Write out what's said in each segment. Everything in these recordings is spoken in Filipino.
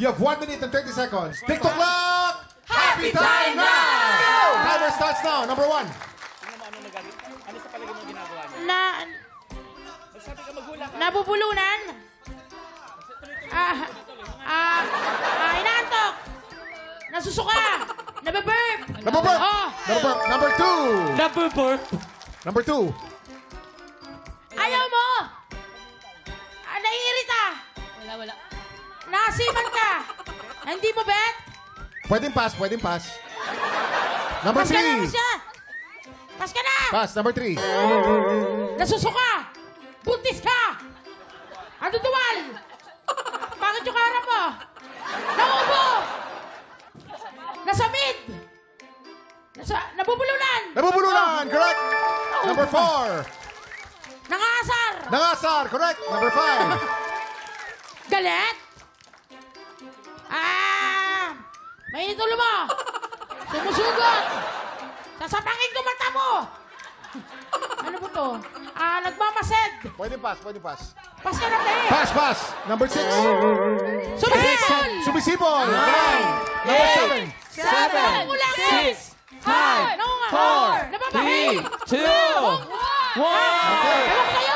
You have 1 minute and 30 seconds. TikTok clock! Happy time now! Timer starts now. Number 1. Ano sa palagay mo ginagawa niya? Sabi ka maghula ka. Nabubulunan. Inaantok. Nasusuka. Nababurp. Number 1. Oh. Number 2. Nabuburp. Number 2. Ayaw mo. Naiirita. Wala. Nasiman ka. Hindi mo bet. Pwedeng pass. Number Pas ka na, 3. siya. Pas ka na. Pass. Number 3. Nasusuka. Buntis ka. Duwal. Bakit yung harap mo? Naubo. Nasa mid. Nabubulunan. Nabubulunan. Correct. Number 4. Nangasar. Nangasar. Correct. Number 5. Galit. Mainit ulo mo. Sumusugot. Sasapangin ko mata mo. Ano po to? Nagmamasid. Pwedeng pass. Pas ka natin. Pass. Number 6. Sumisipol. Sumisipol. 9. Number 7. 6, 5, 4, 3, 2, 1. Okay.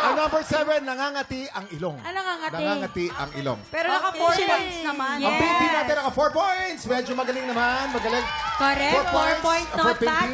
Ang number 7, nangangati ang ilong. Nangangati. Nangangati ang ilong. Pero naka 4 points naman. Ang painting natin naka 4 points. Medyo magaling naman. Magaling. Correct. 4 point for not bad. painting.